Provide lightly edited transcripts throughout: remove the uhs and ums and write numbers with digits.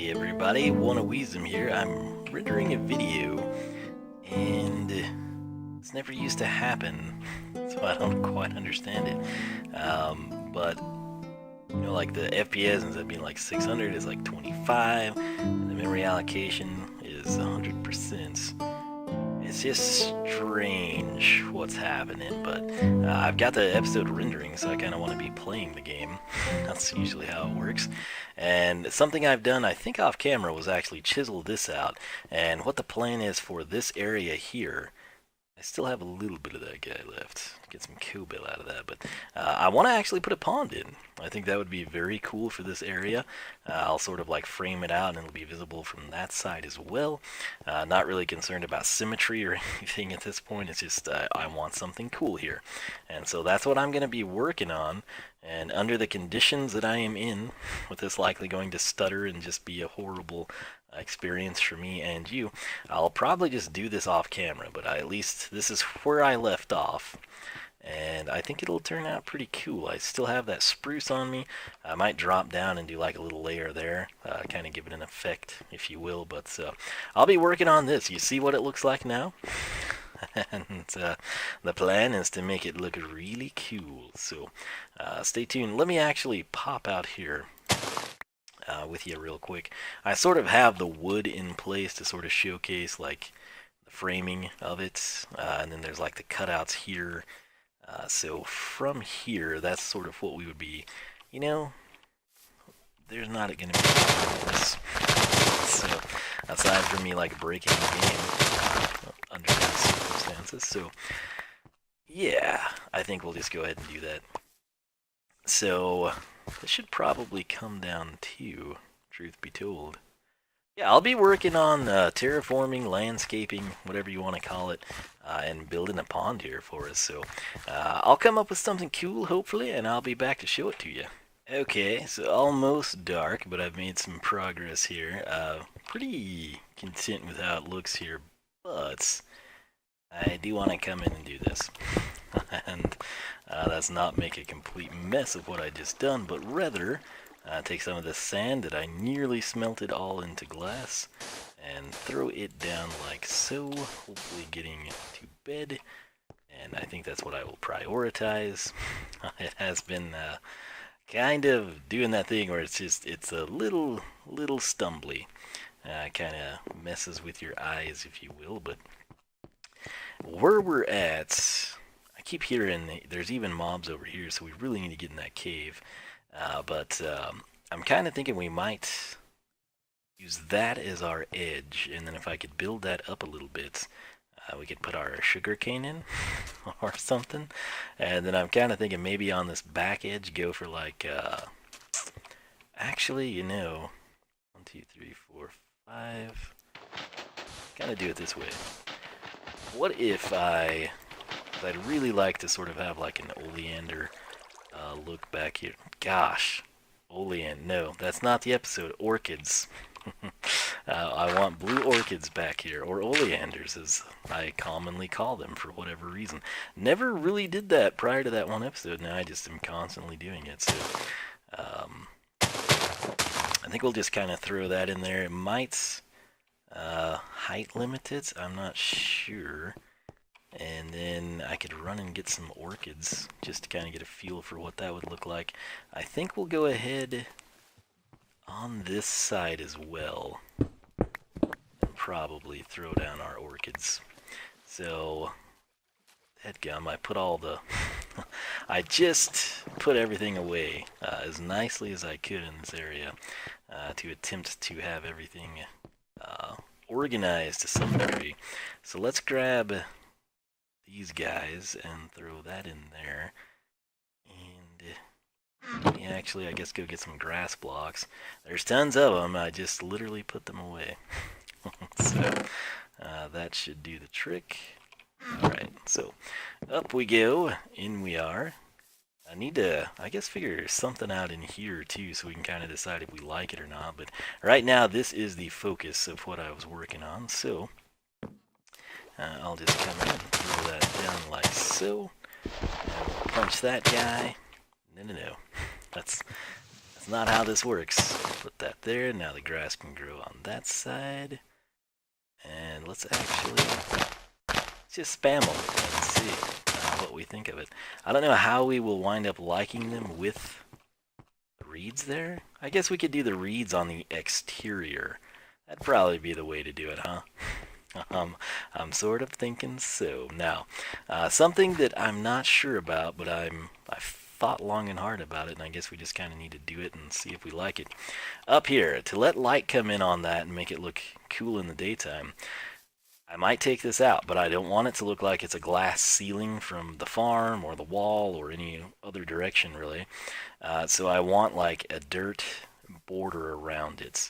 Hey everybody, One of Wiisdom here. I'm rendering a video, and it's never used to happen, so I don't quite understand it. But like the FPS instead of being like 600 is like 25, and the memory allocation is 100%. It's just strange what's happening, but I've got the episode rendering, so I kind of want to be playing the game. That's usually how it works. And something I've done, I think off camera, was actually chisel this out. And what the plan is for this area here, I still have a little bit of that guy left. Get some cobalt out of that, but I want to actually put a pond in. I think that would be very cool for this area. I'll sort of like frame it out and it'll be visible from that side as well. Not really concerned about symmetry or anything at this point. It's just I want something cool here. And so that's what I'm going to be working on. And under the conditions that I am in, with this likely going to stutter and just be a horrible experience for me and you, I'll probably just do this off camera, but at least this is where I left off, and I think it'll turn out pretty cool. I still have that spruce on me. I might drop down and do like a little layer there, kind of give it an effect, if you will, but I'll be working on this. You see what it looks like now? And the plan is to make it look really cool, so stay tuned. Let me actually pop out here with you real quick. I sort of have the wood in place to sort of showcase like the framing of it, and then there's like the cutouts here. So from here, that's sort of what we would be, there's not going to be this. So aside from me like breaking the game under these circumstances, so yeah, I think we'll just go ahead and do that. So this should probably come down to, truth be told. Yeah, I'll be working on terraforming, landscaping, whatever you want to call it, and building a pond here for us. So I'll come up with something cool, hopefully, and I'll be back to show it to you. Okay, so almost dark, but I've made some progress here. Pretty content with how it looks here, but I do want to come in and do this. And that's not make a complete mess of what I just done, but rather take some of the sand that I nearly smelted all into glass and throw it down like so, hopefully getting to bed. And I think that's what I will prioritize. It has been kind of doing that thing where it's a little stumbly. Kind of messes with your eyes, if you will, but where we're at, I keep hearing there's even mobs over here, so we really need to get in that cave. But I'm kind of thinking we might use that as our edge, and then if I could build that up a little bit, we could put our sugar cane in or something. And then I'm kind of thinking maybe on this back edge go for like, actually, 1, 2, 3, 4, 5. Kind of do it this way. What if I'd really like to sort of have like an oleander look back here. Gosh, oleander, no, that's not the episode. Orchids. I want blue orchids back here, or oleanders as I commonly call them for whatever reason. Never really did that prior to that one episode, now I just am constantly doing it, so I think we'll just kind of throw that in there. It might height limit it, I'm not sure. And then I could run and get some orchids just to kind of get a feel for what that would look like. I think we'll go ahead on this side as well and probably throw down our orchids. So, headgum, I put all the... I just put everything away as nicely as I could in this area to attempt to have everything organized to some degree. So let's grab these guys and throw that in there, and yeah, actually I guess go get some grass blocks. There's tons of them, I just literally put them away. So that should do the trick. Alright, so up we go, in we are. I need to, I guess, figure something out in here too so we can kind of decide if we like it or not, but right now this is the focus of what I was working on, so I'll just come in and throw that down like so. And we'll punch that guy. No. That's That's not how this works. Put that there. Now the grass can grow on that side. And let's just spam them and see what we think of it. I don't know how we will wind up liking them with the reeds there. I guess we could do the reeds on the exterior. That'd probably be the way to do it, huh? I'm sort of thinking so. Now, something that I'm not sure about, but I've thought long and hard about it, and I guess we just kind of need to do it and see if we like it. Up here, to let light come in on that and make it look cool in the daytime, I might take this out, but I don't want it to look like it's a glass ceiling from the farm or the wall or any other direction, really. So I want like a dirt border around it.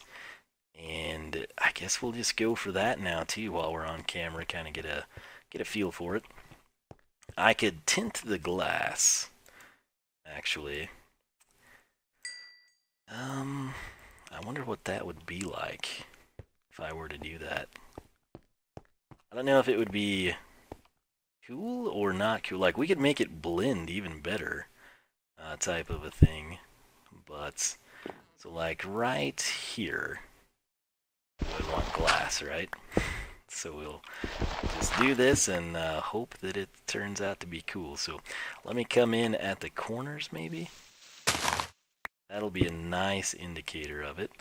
And I guess we'll just go for that now too while we're on camera, kind of get a feel for it. I could tint the glass, actually. I wonder what that would be like if I were to do that. I don't know if it would be cool or not cool. Like, we could make it blend even better, type of a thing. But, so like right here, we want glass, right? So we'll just do this and hope that it turns out to be cool. So let me come in at the corners maybe. That'll be a nice indicator of it.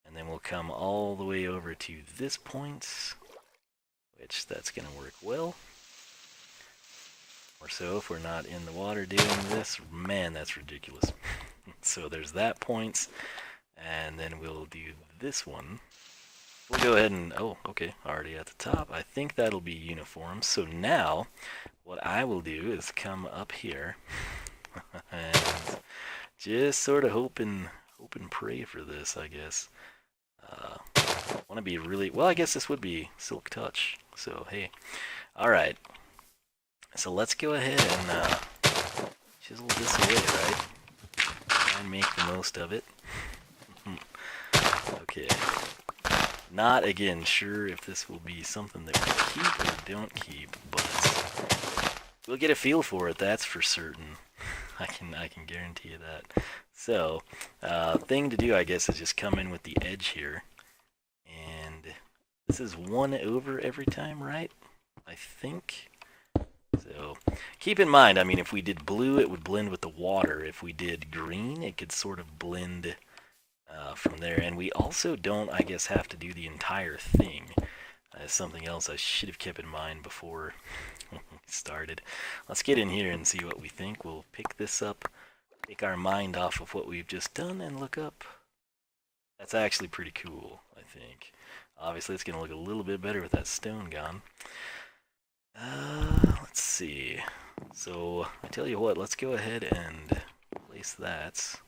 And then we'll come all the way over to this point, which that's going to work well. Or so if we're not in the water doing this. Man, that's ridiculous. So there's that point. And then we'll do this one. We'll go ahead and, oh, okay, already at the top. I think that'll be uniform. So now, what I will do is come up here and just sort of hope and pray for this, I guess. Want to be really, well, I guess this would be Silk Touch. So, hey. Alright. So let's go ahead and chisel this away, right? Try and make the most of it. Okay. Not, again, sure if this will be something that we keep or don't keep, but we'll get a feel for it, that's for certain. I can guarantee you that. So, thing to do, I guess, is just come in with the edge here. And this is 1 over every time, right? I think. So, keep in mind, I mean, if we did blue, it would blend with the water. If we did green, it could sort of blend from there. And we also don't, I guess, have to do the entire thing. Something else I should have kept in mind before we started. Let's get in here and see what we think. We'll pick this up, take our mind off of what we've just done, and look up. That's actually pretty cool, I think. Obviously, it's going to look a little bit better with that stone gone. Let's see. So, I tell you what, let's go ahead and place that.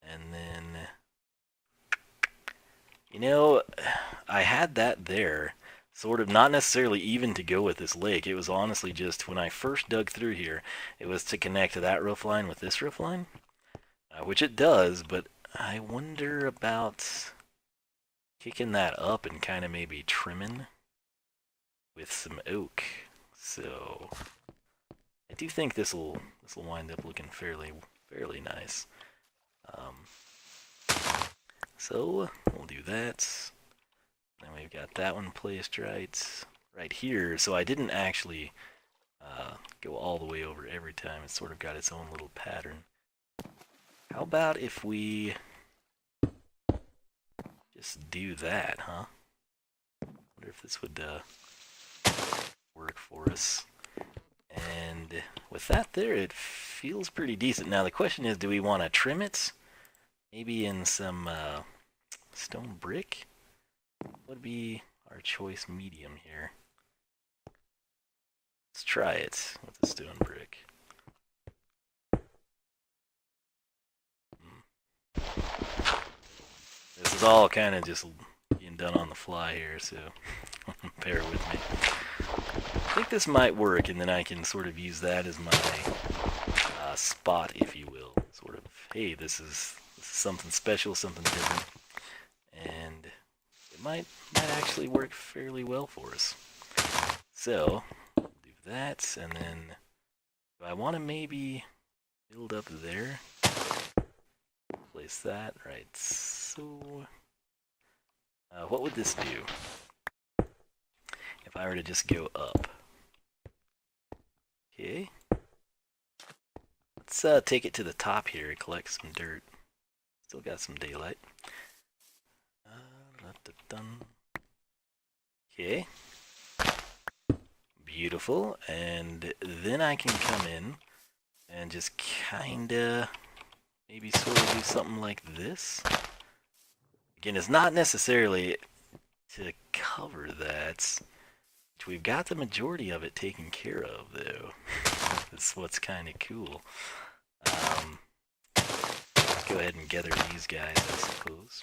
And then, you know, I had that there, sort of not necessarily even to go with this lake. It was honestly just when I first dug through here, it was to connect that roof line with this roof line, which it does, but I wonder about kicking that up and kind of maybe trimming with some oak. So I do think this will wind up looking fairly nice. So we'll do that. Then we've got that one placed right here. So I didn't actually go all the way over every time. It's sort of got its own little pattern. How about if we just do that, huh? Wonder if this would work for us. And with that there, it feels pretty decent. Now the question is, do we want to trim it? Maybe in some stone brick? What would be our choice medium here? Let's try it with the stone brick. This is all kind of just being done on the fly here, so bear with me. I think this might work, and then I can sort of use that as my spot, if you will. Sort of, hey, this is something special, something different, and it might actually work fairly well for us. So, we'll do that, and then do I want to maybe build up there? place that, right, so... what would this do if I were to just go up? Okay. Let's take it to the top here and collect some dirt. Still got some daylight. Okay. Beautiful. And then I can come in and just kinda maybe sort of do something like this. Again, it's not necessarily to cover that. We've got the majority of it taken care of, though. That's what's kind of cool. Let's go ahead and gather these guys, I suppose.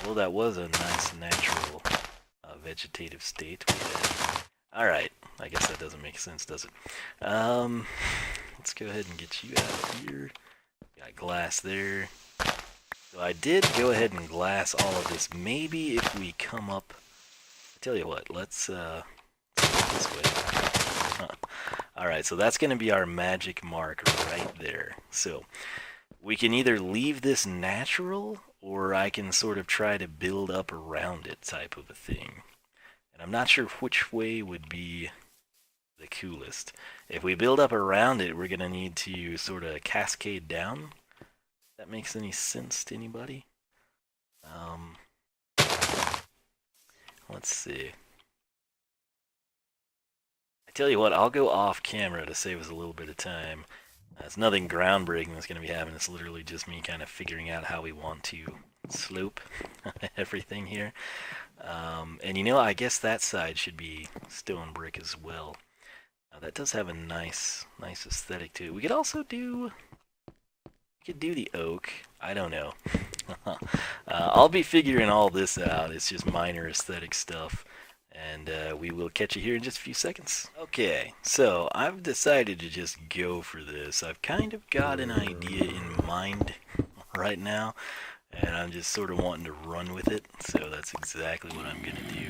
Well, that was a nice natural vegetative state we had. Alright, I guess that doesn't make sense, does it? Let's go ahead and get you out of here. Got glass there. So I did go ahead and glass all of this. Maybe if we come up... Tell you what, let's go this way. Alright, so that's going to be our magic mark right there. So we can either leave this natural, or I can sort of try to build up around it type of a thing. And I'm not sure which way would be the coolest. If we build up around it, we're going to need to sort of cascade down. If that makes any sense to anybody? Let's see. I tell you what, I'll go off camera to save us a little bit of time. It's nothing groundbreaking that's going to be happening. It's literally just me kind of figuring out how we want to slope everything here. And you know, I guess that side should be stone brick as well. That does have a nice aesthetic to it. We could also do... We could do the oak. I don't know. I'll be figuring all this out. It's just minor aesthetic stuff. And we will catch you here in just a few seconds. Okay, so I've decided to just go for this. I've kind of got an idea in mind right now. And I'm just sort of wanting to run with it. So that's exactly what I'm going to do.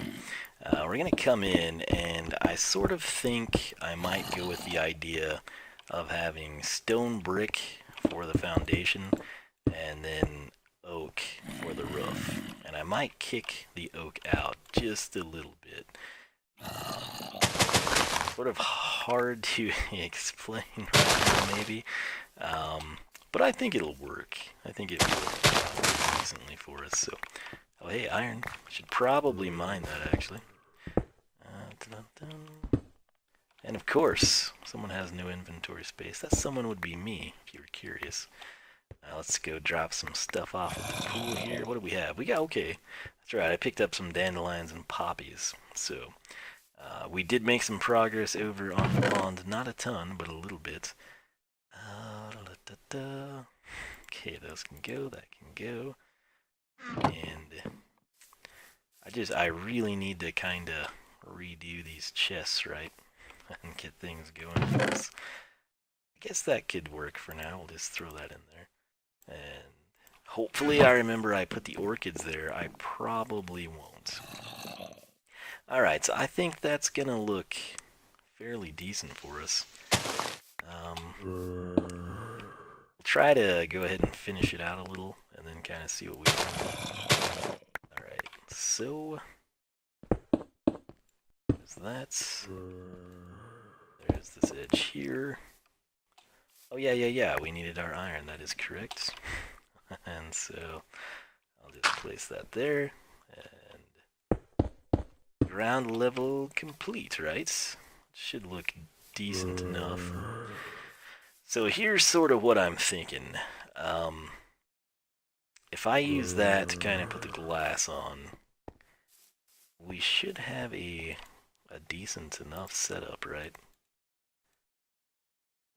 We're going to come in, and I sort of think I might go with the idea of having stone brick for the foundation, and then oak for the roof. And I might kick the oak out just a little bit. Sort of hard to explain right now, maybe. But I think it'll work. I think it will work decently for us. So, oh hey, iron. Should probably mine that, actually. And of course, someone has no inventory space. That someone would be me, if you were curious. Now let's go drop some stuff off at the pool here. What do we have? We got, okay. That's right, I picked up some dandelions and poppies. So, we did make some progress over on the pond. Not a ton, but a little bit. Okay, those can go, that can go. And I really need to kind of redo these chests, right? And get things going for us. I guess that could work for now. We'll just throw that in there. And hopefully I remember I put the orchids there. I probably won't. Alright, so I think that's gonna look fairly decent for us. We'll try to go ahead and finish it out a little, and then kind of see what we can. Alright, so... there's that. There's this edge here. Oh yeah, we needed our iron, that is correct. And so, I'll just place that there. And ground level complete, right? Should look decent enough. So here's sort of what I'm thinking. If I use that to kind of put the glass on, we should have a decent enough setup, right?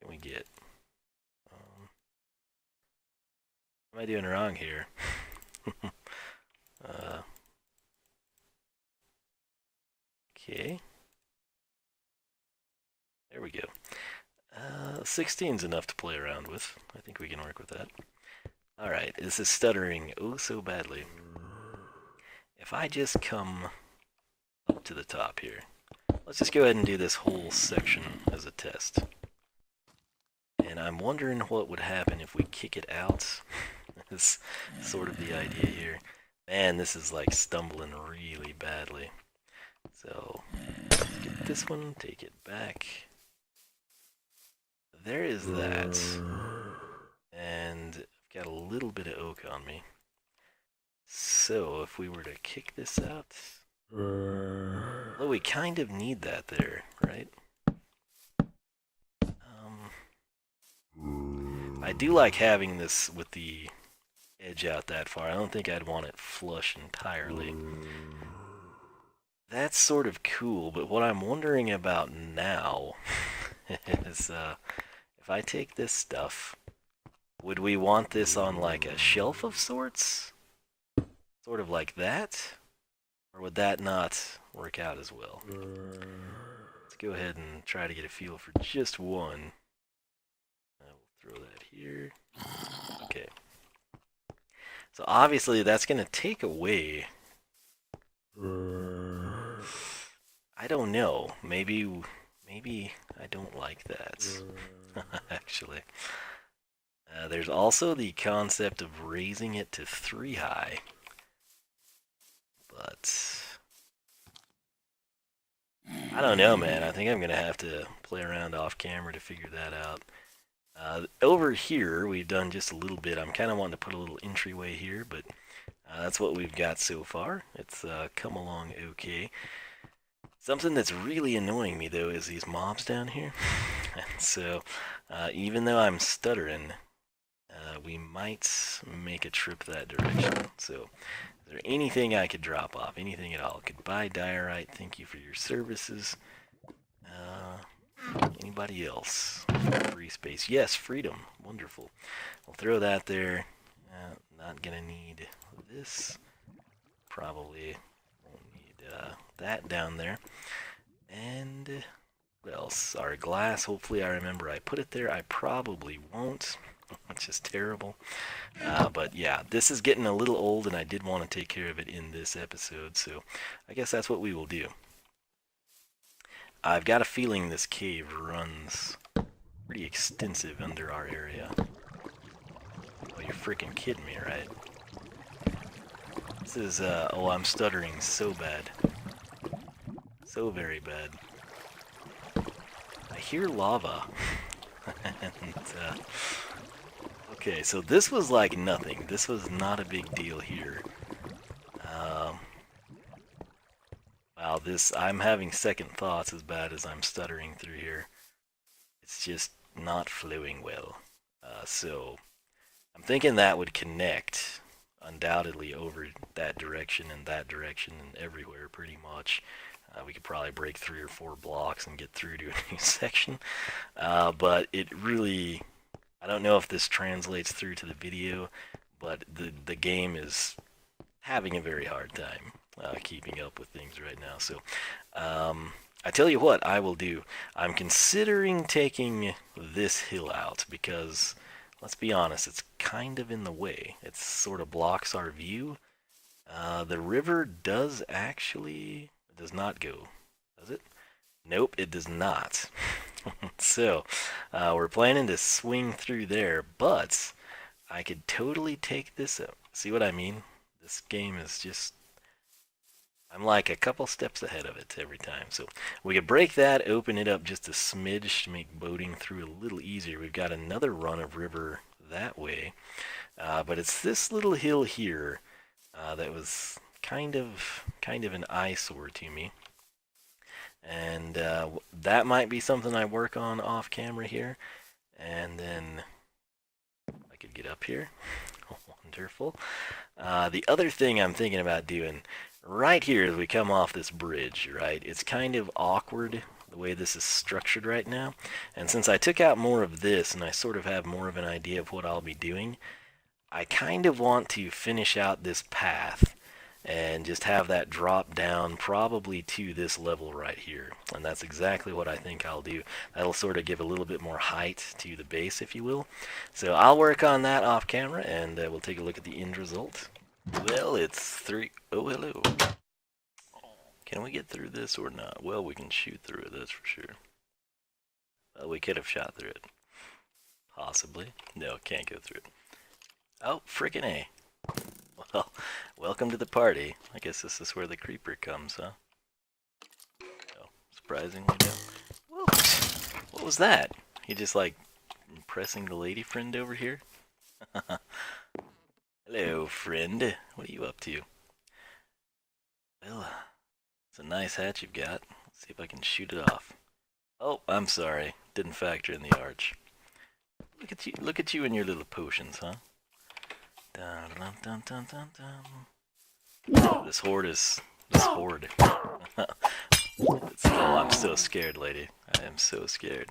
What can we get? What am I doing wrong here? Okay. There we go. 16's enough to play around with. I think we can work with that. Alright, this is stuttering oh so badly. If I just come up to the top here, let's just go ahead and do this whole section as a test. And I'm wondering what would happen if we kick it out. is sort of the idea here. Man, this is like stumbling really badly. So, get this one, take it back. There is that. And I've got a little bit of oak on me. So, if we were to kick this out... Well, we kind of need that there, right? I do like having this with the edge out that far. I don't think I'd want it flush entirely. That's sort of cool, but what I'm wondering about now is if I take this stuff, would we want this on like a shelf of sorts? Sort of like that? Or would that not work out as well? Let's go ahead and try to get a feel for just one. We'll throw that here. Okay. So obviously that's going to take away... I don't know. Maybe I don't like that. Actually. There's also the concept of raising it to 3 high. But... I don't know, man. I think I'm going to have to play around off camera to figure that out. Over here, we've done just a little bit. I'm kind of wanting to put a little entryway here, but that's what we've got so far. It's come along okay. Something that's really annoying me, though, is these mobs down here. And so, even though I'm stuttering, we might make a trip that direction. So, is there anything I could drop off? Anything at all? Goodbye, Diorite. Thank you for your services. Anybody else? Free space. Yes, freedom. Wonderful. I'll throw that there. Not gonna need this. Probably won't need that down there. And what else? Our glass. Hopefully I remember I put it there. I probably won't. It's just terrible. But yeah, this is getting a little old, and I did want to take care of it in this episode, so I guess that's what we will do. I've got a feeling this cave runs pretty extensive under our area. Oh, you're freaking kidding me, right? This is, oh, I'm stuttering so bad. So very bad. I hear lava. And, okay, so this was like nothing. This was not a big deal here. Wow, I'm having second thoughts as bad as I'm stuttering through here. It's just not flowing well. So I'm thinking that would connect undoubtedly over that direction and everywhere pretty much. We could probably break 3 or 4 blocks and get through to a new section. But it really... I don't know if this translates through to the video, but the game is having a very hard time keeping up with things right now. So I tell you what I will do. I'm considering taking this hill out because, let's be honest, it's kind of in the way. It sort of blocks our view. The river does actually... It does not go, does it? Nope, it does not. So, we're planning to swing through there, but I could totally take this up. See what I mean? This game is just... I'm like a couple steps ahead of it every time. So, we could break that, open it up just a smidge to make boating through a little easier. We've got another run of river that way. But it's this little hill here that was kind of an eyesore to me. And that might be something I work on off camera here. And then I could get up here. Wonderful. The other thing I'm thinking about doing right here as we come off this bridge, right? It's kind of awkward the way this is structured right now. And since I took out more of this and I sort of have more of an idea of what I'll be doing, I kind of want to finish out this path and just have that drop down probably to this level right here. And that's exactly what I think I'll do. That'll sort of give a little bit more height to the base, if you will. So I'll work on that off camera, and we'll take a look at the end result. Well, it's 3... Oh, hello. Can we get through this or not? Well, we can shoot through it, that's for sure. Well, we could have shot through it. Possibly. No, can't go through it. Oh, frickin' A. Well, welcome to the party. I guess this is where the creeper comes, huh? Oh, surprisingly no. Whoa, what was that? He just like impressing the lady friend over here? Hello, friend. What are you up to? Well, it's a nice hat you've got. Let's see if I can shoot it off. Oh, I'm sorry. Didn't factor in the arch. Look at you and your little potions, huh? Dun, dun, dun, dun, dun, dun. This horde. Oh, I'm so scared, lady. I am so scared.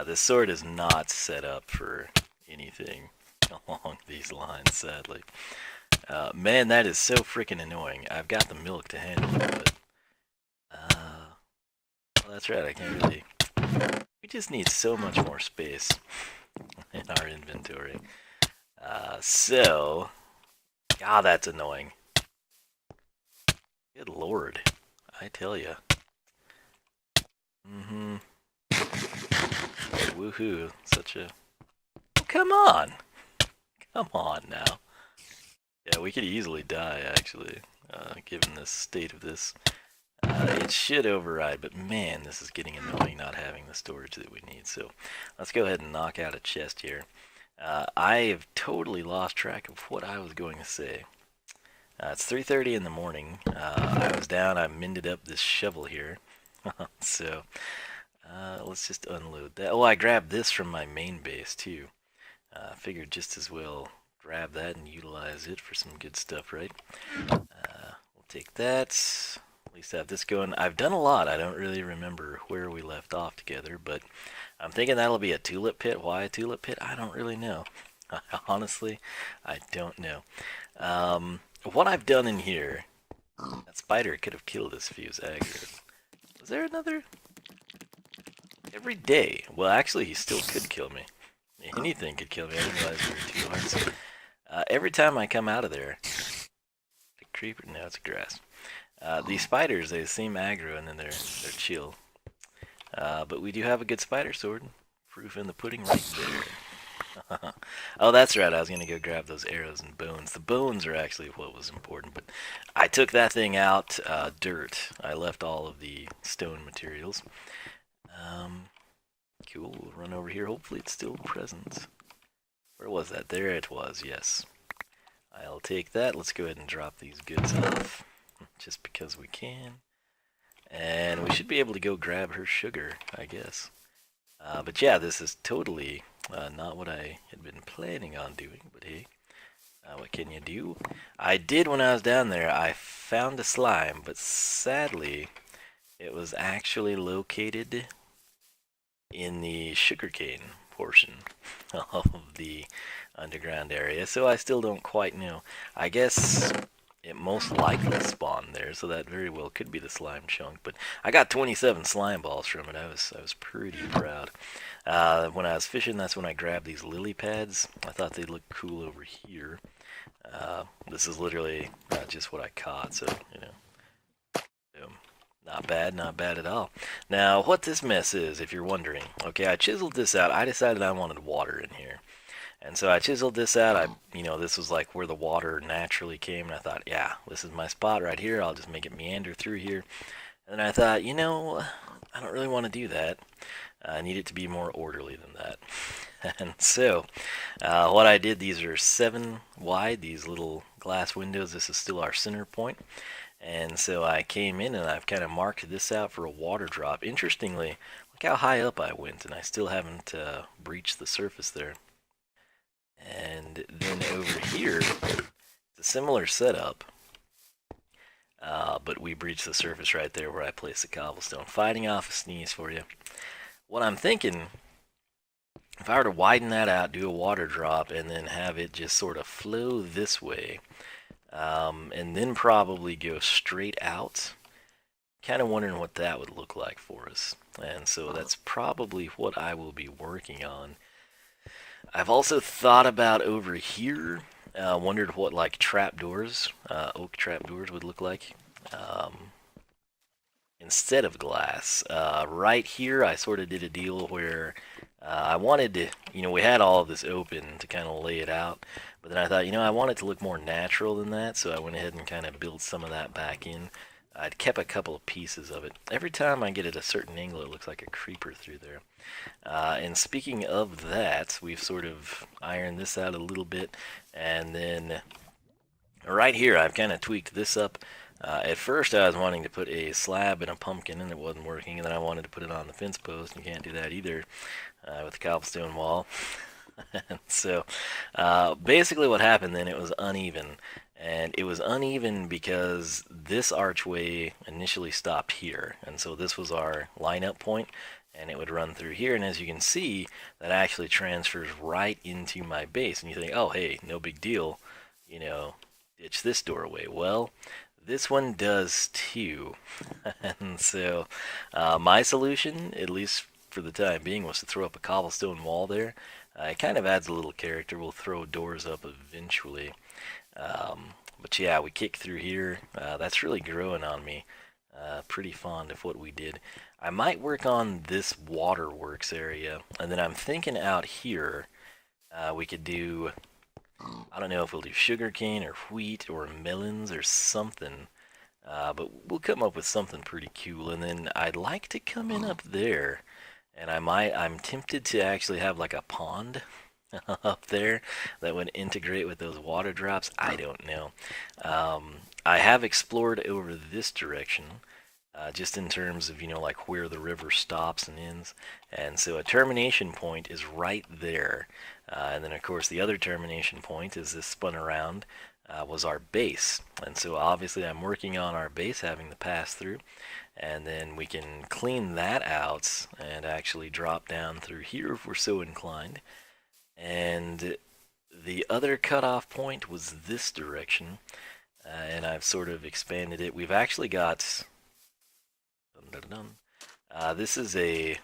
This sword is not set up for anything along these lines, sadly. Man, that is so freaking annoying. I've got the milk to handle it, but... well, that's right, I can't really... We just need so much more space in our inventory. God, that's annoying. Good lord, I tell ya. Woohoo, such a... Oh, come on! Come on now. Yeah, we could easily die, actually, given this state of this. It should override, but man, this is getting annoying not having the storage that we need. So let's go ahead and knock out a chest here. I have totally lost track of what I was going to say. It's 3:30 in the morning. I was down, I mended up this shovel here. So let's just unload that. Oh, I grabbed this from my main base too. Figured just as well grab that and utilize it for some good stuff, right? We'll take that. At least have this going. I've done a lot. I don't really remember where we left off together, but I'm thinking that'll be a tulip pit. Why a tulip pit? I don't really know. Honestly, I don't know. What I've done in here, that spider could have killed us if he was aggro. Was there another? Every day. Well, actually, he still could kill me. Anything could kill me. I didn't realize there were 2 hearts. Every time I come out of there, the creeper. No, it's grass. These spiders, they seem aggro and then they're chill. But we do have a good spider sword. Proof in the pudding right there. Oh, that's right. I was going to go grab those arrows and bones. The bones are actually what was important. But I took that thing out, dirt. I left all of the stone materials. Cool. We'll run over here. Hopefully it's still present. Where was that? There it was. Yes. I'll take that. Let's go ahead and drop these goods off. Just because we can. And we should be able to go grab her sugar, I guess. But yeah, this is totally not what I had been planning on doing, but hey, what can you do? I did when I was down there, I found a slime, but sadly, it was actually located in the sugarcane portion of the underground area, so I still don't quite know. I guess it most likely spawned there, so that very well could be the slime chunk. But I got 27 slime balls from it. I was pretty proud. When I was fishing, that's when I grabbed these lily pads. I thought they'd look cool over here. This is literally just what I caught, so you know, not bad at all. Now, what this mess is, if you're wondering, okay, I chiseled this out. I decided I wanted water in here. And so I chiseled this out. This was like where the water naturally came, and I thought, yeah, this is my spot right here. I'll just make it meander through here. And then I thought, I don't really want to do that. I need it to be more orderly than that. And so, what I did, these are 7 wide, these little glass windows. This is still our center point. And so I came in and I've kind of marked this out for a water drop. Interestingly, look how high up I went, and I still haven't breached the surface there. And then over here, it's a similar setup, but we breached the surface right there where I placed the cobblestone. Fighting off a sneeze for you. What I'm thinking, if I were to widen that out, do a water drop, and then have it just sort of flow this way, and then probably go straight out, kind of wondering what that would look like for us. And so that's probably what I will be working on. I've also thought about over here, wondered what like trapdoors, oak trapdoors would look like. instead of glass. Right here, I sort of did a deal where I wanted to, we had all of this open to kind of lay it out, but then I thought, I want it to look more natural than that, so I went ahead and kind of built some of that back in. I'd kept a couple of pieces of it. Every time I get at a certain angle, it looks like a creeper through there. And speaking of that, we've sort of ironed this out a little bit, and then right here, I've kind of tweaked this up. At first, I was wanting to put a slab and a pumpkin, and it wasn't working, and then I wanted to put it on the fence post, and you can't do that either with the cobblestone wall. So, basically what happened then, it was uneven. And it was uneven because this archway initially stopped here, and so this was our lineup point, and it would run through here, and as you can see, that actually transfers right into my base, and you think, oh, hey, no big deal, ditch this doorway. Well, this one does too. And so my solution, at least for the time being, was to throw up a cobblestone wall there. It kind of adds a little character. We'll throw doors up eventually. But yeah, we kick through here. That's really growing on me. Pretty fond of what we did. I might work on this waterworks area, and then I'm thinking out here we could do, I don't know if we'll do sugarcane or wheat or melons or something, but we'll come up with something pretty cool. And then I'd like to come in up there, and I'm tempted to actually have like a pond up there that would integrate with those water drops. I don't know. I have explored over this direction, just in terms of, like where the river stops and ends. And so a termination point is right there. And then, of course, the other termination point, as this spun around, was our base. And so obviously I'm working on our base having the pass through. And then we can clean that out and actually drop down through here if we're so inclined. And the other cutoff point was this direction, and I've sort of expanded it. We've actually got, this is a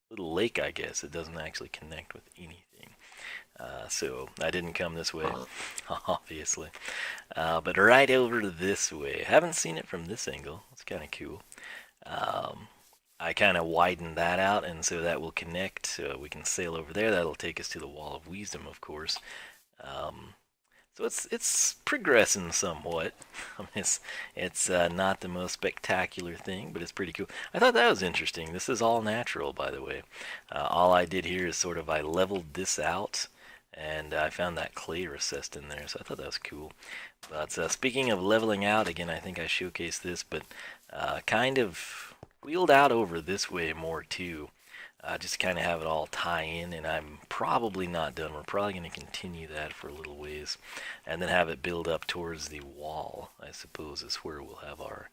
little lake, I guess. It doesn't actually connect with anything. So I didn't come this way, obviously. But right over this way. Haven't seen it from this angle. It's kind of cool. I kind of widened that out, and so that will connect. So we can sail over there. That'll take us to the Wall of Wiisdom, of course. So it's progressing somewhat. I mean, it's not the most spectacular thing, but it's pretty cool. I thought that was interesting. This is all natural, by the way. All I did here is sort of I leveled this out, and I found that clay recessed in there, so I thought that was cool. But speaking of leveling out, again, I think I showcased this, but kind of wheeled out over this way more too, just to kind of have it all tie in, and I'm probably not done. We're probably going to continue that for a little ways, and then have it build up towards the wall, I suppose, is where we'll have our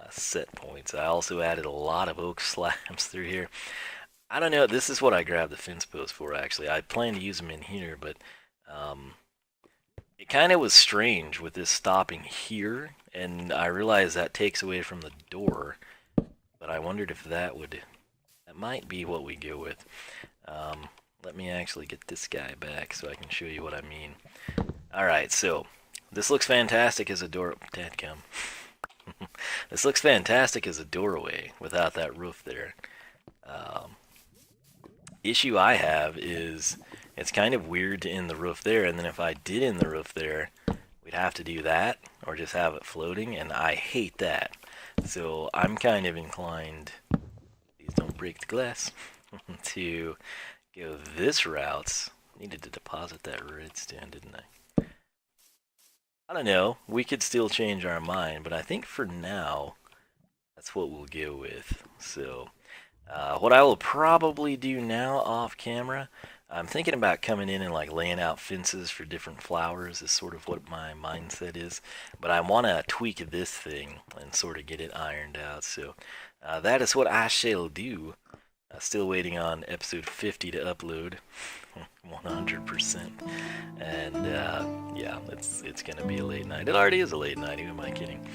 set points. I also added a lot of oak slabs through here. I don't know, this is what I grabbed the fence post for, actually. I plan to use them in here, but it kind of was strange with this stopping here, and I realized that takes away from the door. But I wondered if that might be what we go with. Let me actually get this guy back so I can show you what I mean. Alright, so this looks fantastic as a door. Dadgum. This looks fantastic as a doorway without that roof there. Issue I have is it's kind of weird to end the roof there, and then if I did end the roof there, we'd have to do that or just have it floating, and I hate that. So I'm kind of inclined, please don't break the glass, to go this route. Needed to deposit that redstone, didn't I? I don't know. We could still change our mind, but I think for now, that's what we'll go with. So, what I will probably do now off camera, I'm thinking about coming in and like laying out fences for different flowers is sort of what my mindset is. But I want to tweak this thing and sort of get it ironed out. So that is what I shall do. Still waiting on episode 50 to upload. 100%. And yeah, it's gonna be a late night. It already is a late night, who am I kidding?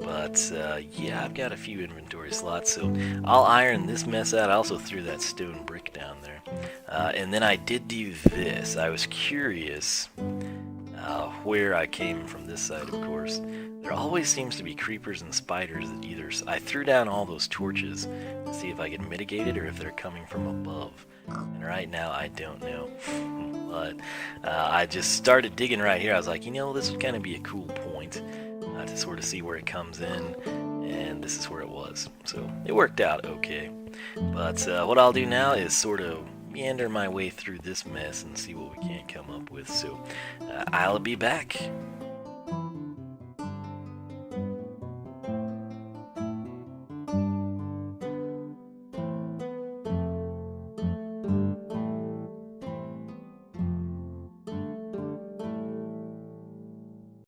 But yeah, I've got a few inventory slots, so I'll iron this mess out. I also threw that stone brick down there. And then I did do this. I was curious Where I came from this side, of course, there always seems to be creepers and spiders at either side. I threw down all those torches to see if I could mitigate it or if they're coming from above. And right now, I don't know. But I just started digging right here. I was like, you know, this would kind of be a cool point to sort of see where it comes in. And this is where it was. So it worked out okay. But what I'll do now is sort of meander my way through this mess and see what we can come up with. So I'll be back.